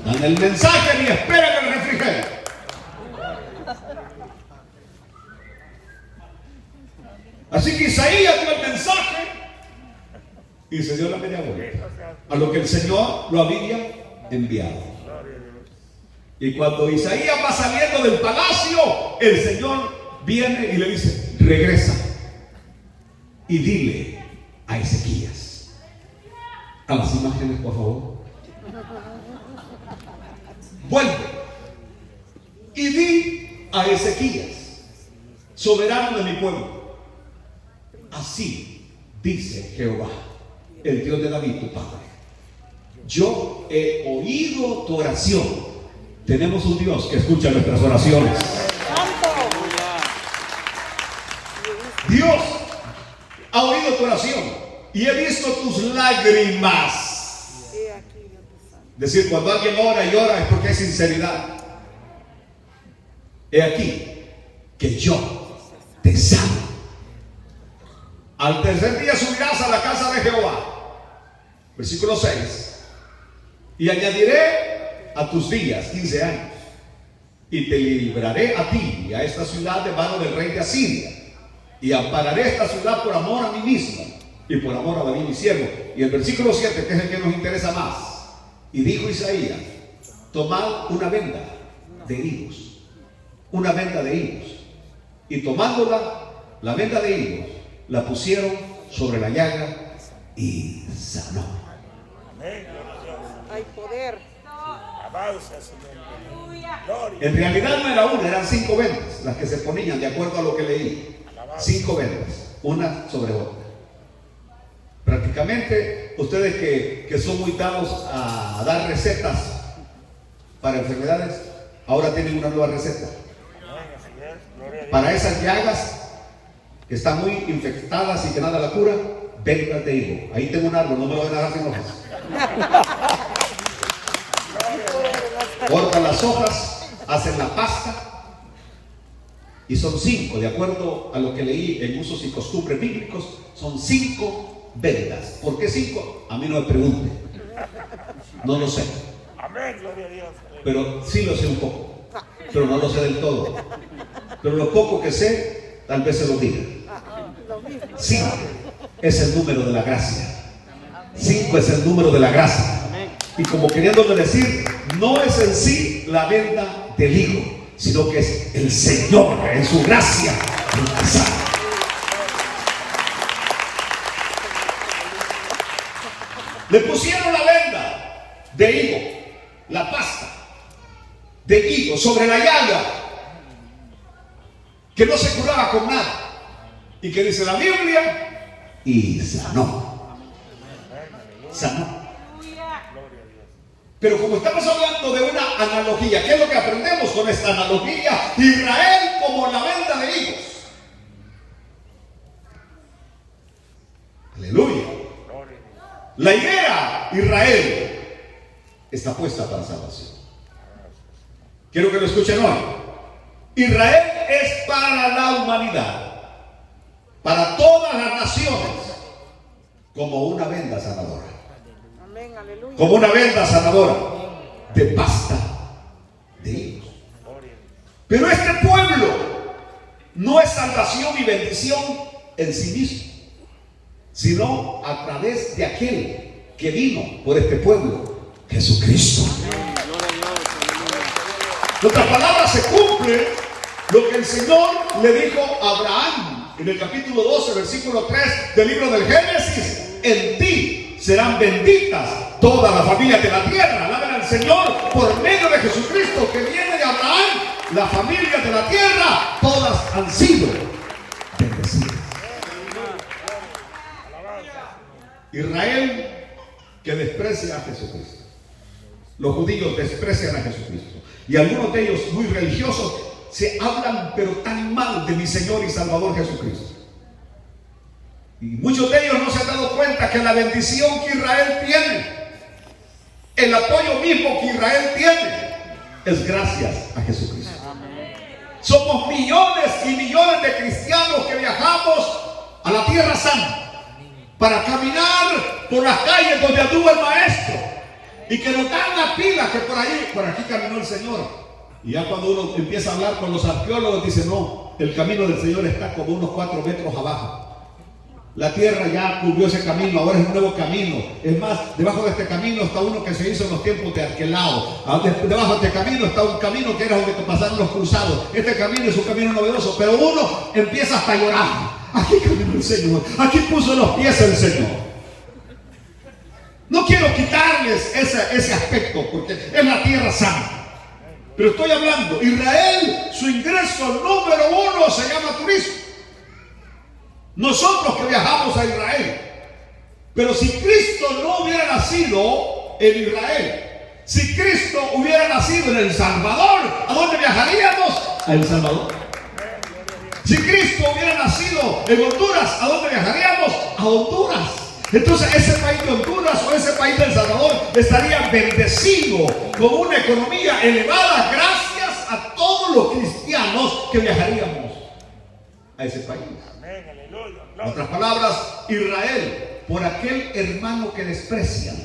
Speaker 1: Dan el mensaje y esperan el refrigerio. Así que Isaías dio el mensaje y se dio la media vuelta a lo que el Señor lo había enviado. Y cuando Isaías va saliendo del palacio, el Señor viene y le dice: regresa y dile a Ezequías. A las imágenes, por favor. Vuelve y di a Ezequías, soberano de mi pueblo: así dice Jehová, el Dios de David, tu padre. Yo he oído tu oración. Tenemos un Dios que escucha nuestras oraciones. Dios ha oído tu oración y he visto tus lágrimas. Decir, cuando alguien ora y ora es porque hay sinceridad. He aquí que yo te sano. Al tercer día subirás a la casa de Jehová. Versículo 6. Y añadiré a tus días 15 años, y te libraré a ti y a esta ciudad de mano del rey de Asiria, y ampararé esta ciudad por amor a mí mismo y por amor a David mi siervo. Y el versículo 7, que es el que nos interesa más: y dijo Isaías: tomad una venda de higos, y tomándola, la venda de higos, la pusieron sobre la llaga y sanó.
Speaker 4: Hay poder.
Speaker 1: En realidad no era una, eran 5 vendas las que se ponían, de acuerdo a lo que leí. 5 vendas, una sobre otra. Prácticamente, ustedes que son muy dados a dar recetas para enfermedades, ahora tienen una nueva receta. Para esas llagas que están muy infectadas y que nada la cura, vendas de higo. Ahí tengo un árbol, no me lo van a dar sin hojas. Cortan las hojas, hacen la pasta, y son 5, de acuerdo a lo que leí en usos y costumbres bíblicos, son 5 vendas. ¿Por qué 5? A mí no me pregunte, no lo sé.
Speaker 3: Amén, gloria a Dios.
Speaker 1: Pero sí lo sé un poco, pero no lo sé del todo. pero lo poco que sé, tal vez se lo diga. 5 es el número de la gracia. 5 es el número de la gracia. Y como queriéndole decir, no es en sí la venda del higo, sino que es el Señor en su gracia el que sana. Le pusieron la venda de higo, la pasta de higo sobre la llaga, que no se curaba con nada, y que dice la Biblia, y sanó. Sanó. Pero como estamos hablando de una analogía, ¿qué es lo que aprendemos con esta analogía? Israel como la venda de higos. Aleluya. La higuera, Israel, está puesta para salvación. Quiero que lo escuchen hoy. Israel es para la humanidad, para todas las naciones, como una venda sanadora.
Speaker 4: Amén, aleluya.
Speaker 1: Como una venda sanadora de pasta de higos. Pero este pueblo no es salvación y bendición en sí mismo, sino a través de aquel que vino por este pueblo, Jesucristo. En otras palabras, se cumple lo que el Señor le dijo a Abraham en el capítulo 12, versículo 3 del libro del Génesis: en ti serán benditas todas las familias de la tierra. Alaben al Señor. Por medio de Jesucristo que viene de Abraham, las familias de la tierra todas han sido bendecidas. Israel que desprecia a Jesucristo. Los judíos desprecian a Jesucristo. Y algunos de ellos, muy religiosos, se hablan pero tan mal de mi Señor y Salvador Jesucristo. Y muchos de ellos no se han dado cuenta que la bendición que Israel tiene, el apoyo mismo que Israel tiene, es gracias a Jesucristo. Somos millones y millones de cristianos que viajamos a la Tierra Santa para caminar por las calles donde anduvo el Maestro, y que nos dan la pila que por aquí caminó el Señor. Y ya cuando uno empieza a hablar con los arqueólogos, dice: no, el camino del Señor está como unos 4 metros abajo. La tierra ya cubrió ese camino, ahora es un nuevo camino. Es más, debajo de este camino está uno que se hizo en los tiempos de Arquelao. Debajo de este camino está un camino que era donde pasaron los cruzados. Este camino es un camino novedoso, pero uno empieza hasta a llorar. Aquí caminó el Señor, aquí puso los pies el Señor. No quiero quitarles ese aspecto, porque es la tierra santa. Pero estoy hablando, Israel, su ingreso número 1 se llama turismo. Nosotros que viajamos a Israel. Pero si Cristo no hubiera nacido en Israel, si Cristo hubiera nacido en El Salvador, ¿a dónde viajaríamos? A El Salvador. Si Cristo hubiera nacido en Honduras, ¿a dónde viajaríamos? A Honduras. Entonces ese país de Honduras o ese país de El Salvador estaría bendecido con una economía elevada gracias a todos los cristianos que viajaríamos a ese país. En otras palabras, Israel, por aquel hermano que desprecian,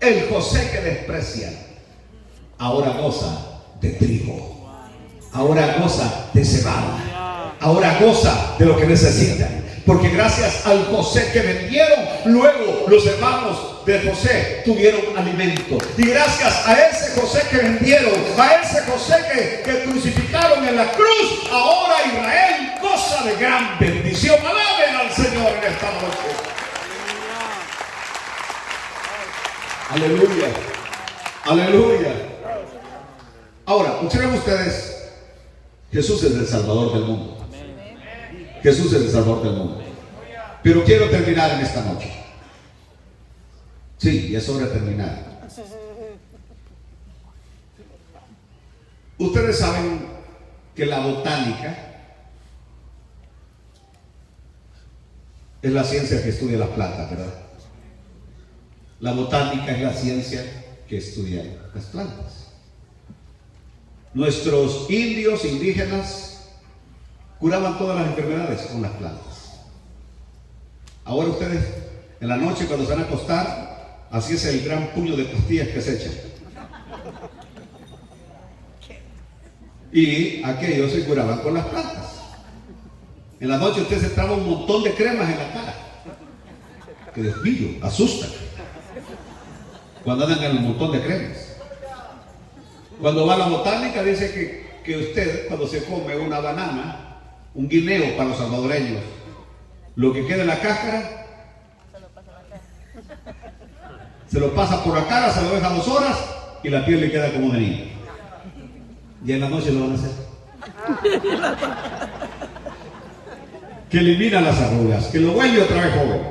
Speaker 1: el José que desprecian, ahora goza de trigo, ahora goza de cebada, ahora goza de lo que necesitan. Porque gracias al José que vendieron, luego los hermanos de José tuvieron alimento. Y gracias a ese José que vendieron, a ese José que crucificaron en la cruz, ahora Israel goza de gran bendición. Alaben al Señor en esta noche. Aleluya. Aleluya. Ahora, observen ustedes, Jesús es el Salvador del mundo. Jesús es el Salvador del mundo. Pero quiero terminar en esta noche. Sí, ya es hora de terminar. Ustedes saben que la botánica es la ciencia que estudia las plantas, ¿verdad? La botánica es la ciencia que estudia las plantas. Nuestros indios, indígenas, curaban todas las enfermedades con las plantas. Ahora ustedes, en la noche cuando se van a acostar, así es el gran puño de pastillas que se echan. Y aquellos se curaban con las plantas. En la noche usted se traba un montón de cremas en la cara. Que Dios mío, asustan. Cuando andan en un montón de cremas. Cuando va a la botánica dice que usted cuando se come una banana, un guineo para los salvadoreños, lo que queda en la cáscara se lo pasa por la cara, se lo deja 2 horas y la piel le queda como de niño. Y en la noche lo van a hacer. Que elimina las arrugas, que lo vuelve otra vez joven.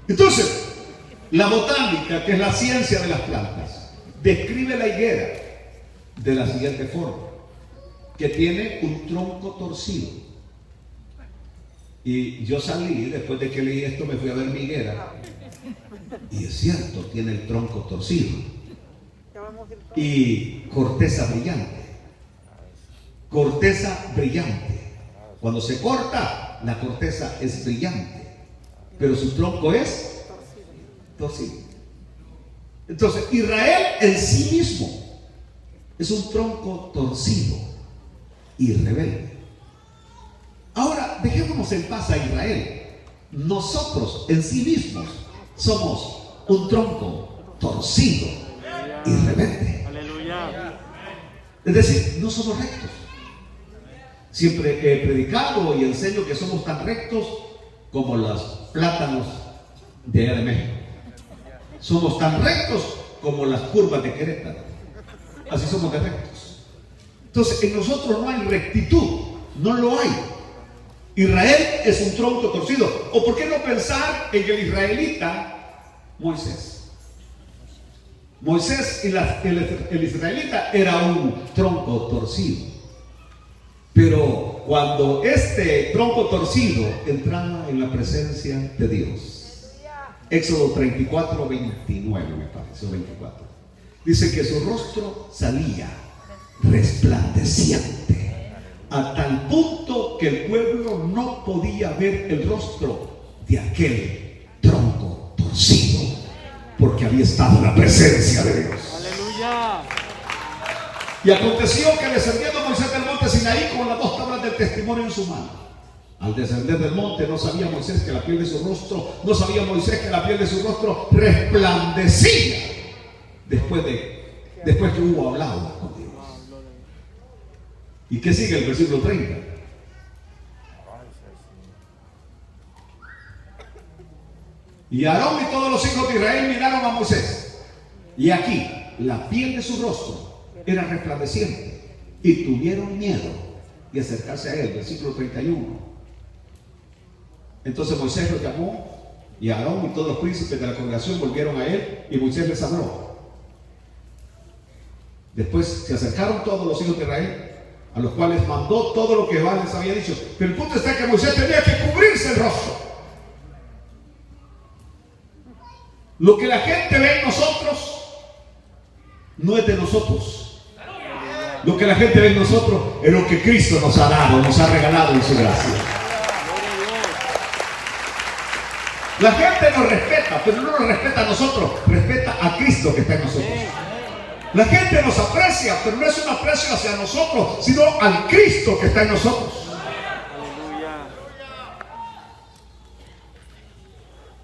Speaker 1: Entonces, la botánica, que es la ciencia de las plantas, describe la higuera de la siguiente forma: que tiene un tronco torcido. Y yo salí, después de que leí esto, me fui a ver mi higuera. Y es cierto, tiene el tronco torcido. Y corteza brillante. Corteza brillante. Cuando se corta, la corteza es brillante, pero su tronco es torcido. Entonces, Israel en sí mismo es un tronco torcido y rebelde. Ahora, dejémonos en paz a Israel. Nosotros en sí mismos somos un tronco torcido y rebelde.
Speaker 2: Aleluya.
Speaker 1: Es decir, no somos rectos. Siempre he predicado y enseño que somos tan rectos como los plátanos de allá de México. Somos tan rectos como las curvas de Querétaro. Así somos de rectos. Entonces, en nosotros no hay rectitud, no lo hay. Israel es un tronco torcido. ¿O por qué no pensar en el israelita Moisés? Moisés y el israelita era un tronco torcido. Pero cuando este tronco torcido entraba en la presencia de Dios, Éxodo 34, 29 me parece, 24, dice que su rostro salía resplandeciente, a tal punto que el pueblo no podía ver el rostro de aquel tronco torcido, porque había estado en la presencia de Dios.
Speaker 2: Aleluya.
Speaker 1: Y aconteció que descendiendo Moisés del monte Sinaí con las 2 tablas del testimonio en su mano. Al descender del monte no sabía Moisés que la piel de su rostro, no sabía Moisés que la piel de su rostro resplandecía después que hubo hablado con Dios. ¿Y qué sigue el versículo 30? Y Aarón y todos los hijos de Israel miraron a Moisés, y aquí la piel de su rostro era resplandeciente, y tuvieron miedo de acercarse a él. Versículo 31. Entonces Moisés los llamó, y Aarón y todos los príncipes de la congregación volvieron a él, y Moisés les habló. Después se acercaron todos los hijos de Israel, a los cuales mandó todo lo que Jehová les había dicho. Pero el punto está que Moisés tenía que cubrirse el rostro. Lo que la gente ve en nosotros no es de nosotros. Lo que la gente ve en nosotros es lo que Cristo nos ha dado, nos ha regalado en su gracia. La gente nos respeta, pero no nos respeta a nosotros, respeta a Cristo que está en nosotros. La gente nos aprecia, pero no es un aprecio hacia nosotros, sino al Cristo que está en nosotros.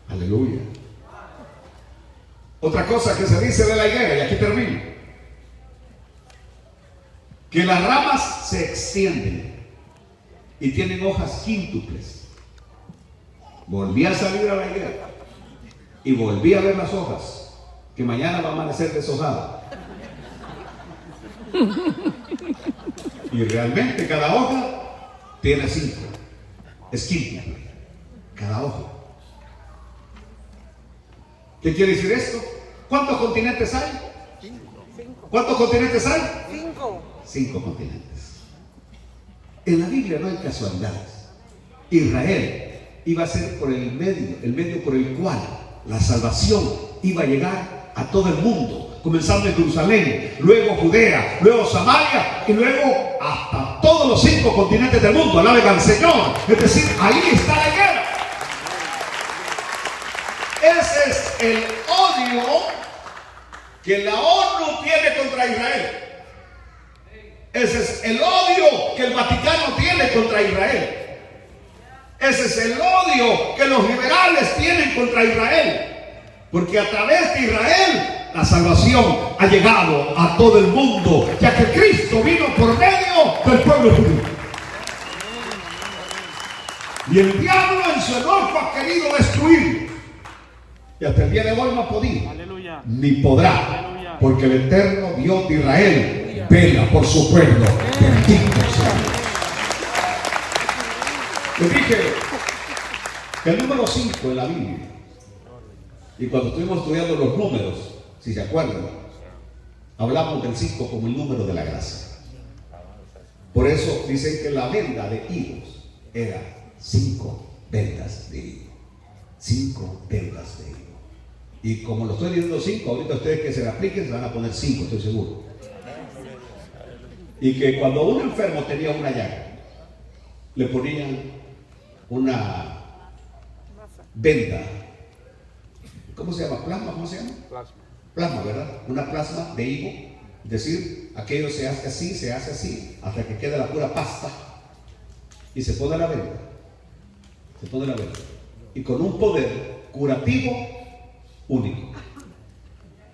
Speaker 1: Aleluya. Otra cosa que se dice de la higuera, y aquí termino, que las ramas se extienden y tienen hojas quíntuples. Volví a salir a la higuera y volví a ver las hojas, que mañana va a amanecer deshojada. Y realmente cada hoja tiene 5. Es quíntuple cada hoja. ¿Qué quiere decir esto? ¿Cuántos continentes hay?
Speaker 4: 5.
Speaker 1: ¿Cuántos continentes hay?
Speaker 4: 5.
Speaker 1: 5 continentes. En la Biblia no hay casualidades. Israel iba a ser por el medio por el cual la salvación iba a llegar a todo el mundo, comenzando en Jerusalén, luego Judea, luego Samaria y luego hasta todos los 5 continentes del mundo. Alaben al Señor. Es decir, ahí está la guerra. Ese es el odio que la ONU tiene contra Israel. Ese es el odio que el Vaticano tiene contra Israel. Ese es el odio que los liberales tienen contra Israel. Porque a través de Israel la salvación ha llegado a todo el mundo, ya que Cristo vino por medio del pueblo judío. Y el diablo en su enojo ha querido destruir. Y hasta el día de hoy no ha podido.
Speaker 2: Aleluya.
Speaker 1: Ni podrá.
Speaker 2: Aleluya.
Speaker 1: Porque el eterno Dios de Israel vela por su pueblo. Bendito sea. Les dije que el número 5 en la Biblia, y cuando estuvimos estudiando los números, si se acuerdan, hablamos del 5 como el número de la gracia. Por eso dicen que la venda de higos era 5 vendas de higo. 5 vendas de higo. Y como lo estoy diciendo 5, ahorita ustedes que se la apliquen se van a poner 5, estoy seguro. Y que cuando un enfermo tenía una llaga, le ponían una venda. ¿Cómo se llama? ¿Plasma? ¿Cómo se llama? Plasma, ¿verdad? Una plasma de higo. Es decir, aquello se hace así, hasta que quede la pura pasta. Y se pone la venda. Se pone la venda. Y con un poder curativo único.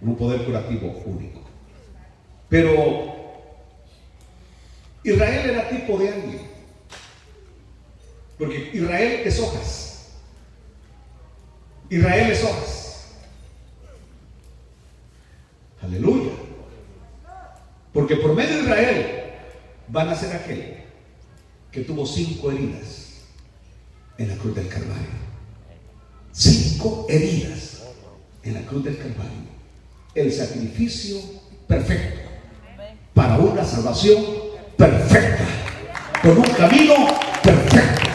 Speaker 1: Un poder curativo único. Pero Israel era tipo de alguien. Porque Israel es hojas. Israel es hojas. Aleluya. Porque por medio de Israel van a ser aquel que tuvo 5 heridas en la cruz del Calvario. 5 heridas en la cruz del Calvario. El sacrificio perfecto para una salvación perfecta, con un camino perfecto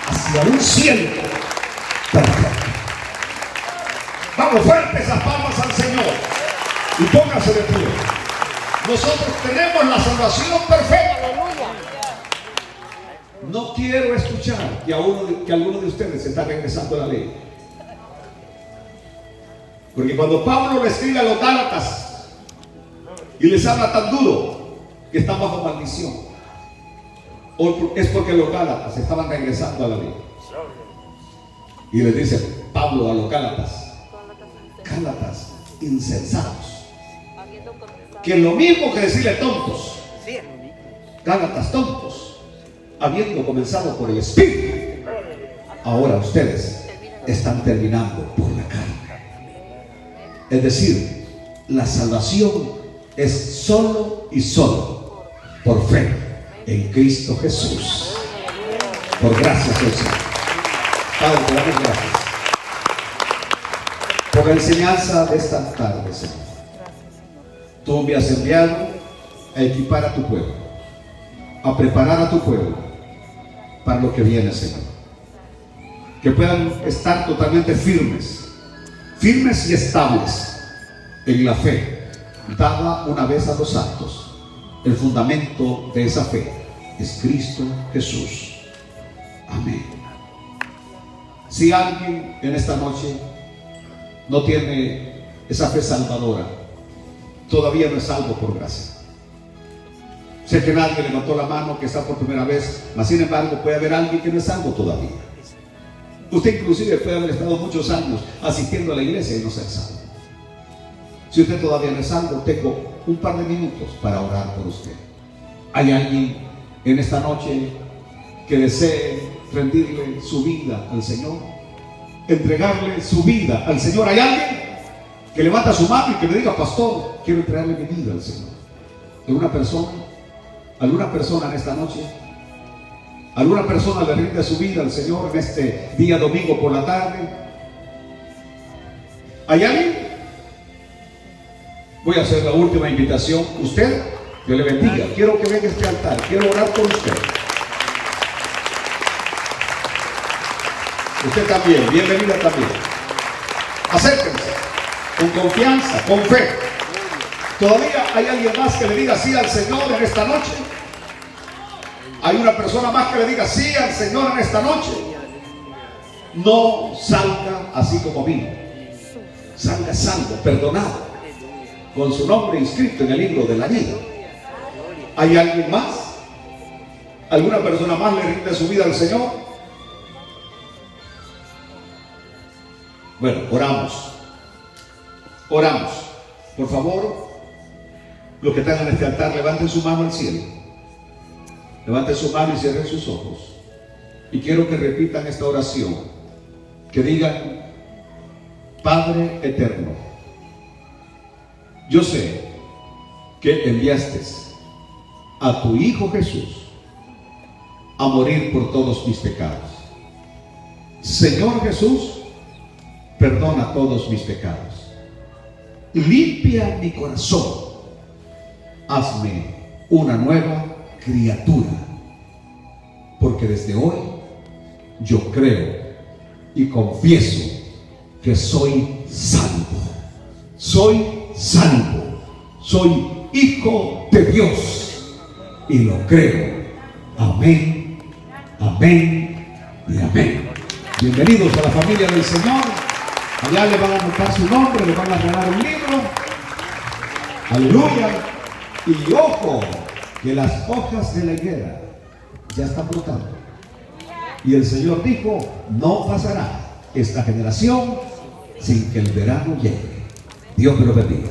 Speaker 1: hacia un cielo perfecto. Vamos, fuerte esas palmas al Señor y póngase de pie. Nosotros tenemos la salvación perfecta. No quiero escuchar que alguno de ustedes se está regresando a la ley. Porque cuando Pablo le escribe a los Gálatas y les habla tan duro que están bajo maldición, es porque los Gálatas estaban regresando a la ley. Y les dice Pablo a los Gálatas insensatos, que es lo mismo que decirle tontos. Gálatas tontos, habiendo comenzado por el Espíritu, ahora ustedes están terminando por la carne. Es decir, la salvación es solo y solo por fe en Cristo Jesús. Por gracia del Señor. Padre, te damos gracias por la enseñanza de esta tarde, Señor. Tú me has enviado a equipar a tu pueblo, a preparar a tu pueblo para lo que viene, Señor. Que puedan estar totalmente firmes y estables en la fe dada una vez a los santos. El fundamento de esa fe es Cristo Jesús. Amén. Si alguien en esta noche no tiene esa fe salvadora, todavía no es salvo por gracia. Sé que nadie levantó la mano, que está por primera vez, mas sin embargo puede haber alguien que no es salvo todavía. Usted inclusive puede haber estado muchos años asistiendo a la iglesia y no ser salvo. Si usted todavía no es salvo, tengo un par de minutos para orar por usted. ¿Hay alguien en esta noche que desee rendirle su vida al Señor? Entregarle su vida al Señor. ¿Hay alguien que levanta su mano y que le diga: pastor, quiero entregarle mi vida al Señor? ¿Alguna persona en esta noche? ¿Alguna persona le rinde su vida al Señor en este día domingo por la tarde? ¿Hay alguien? Voy a hacer la última invitación. Usted, Dios le bendiga. Quiero que venga a este altar. Quiero orar por usted. Usted también, bienvenida también. Acérquense con confianza, con fe. ¿Todavía hay alguien más que le diga sí al Señor en esta noche? ¿Hay una persona más que le diga sí al Señor en esta noche? No salga así como vino. Salga salvo, perdonado, con su nombre inscrito en el libro de la vida. ¿Hay alguien más? ¿Alguna persona más le rinde su vida al Señor? Bueno, oramos. Oramos. Por favor, los que están en este altar, levanten su mano al cielo. Levanten su mano y cierren sus ojos. Y quiero que repitan esta oración. Que digan: Padre eterno, yo sé que enviaste a tu Hijo Jesús a morir por todos mis pecados. Señor Jesús, perdona todos mis pecados. Limpia mi corazón. Hazme una nueva criatura. Porque desde hoy yo creo y confieso que soy salvo. Soy salvo. Soy hijo de Dios. Y lo creo. Amén, amén y amén. Bienvenidos a la familia del Señor. Allá le van a anotar su nombre, le van a regalar un libro. Aleluya. Y ojo, que las hojas de la higuera ya están brotando. Y el Señor dijo: no pasará esta generación sin que el verano llegue. Dios me lo bendiga.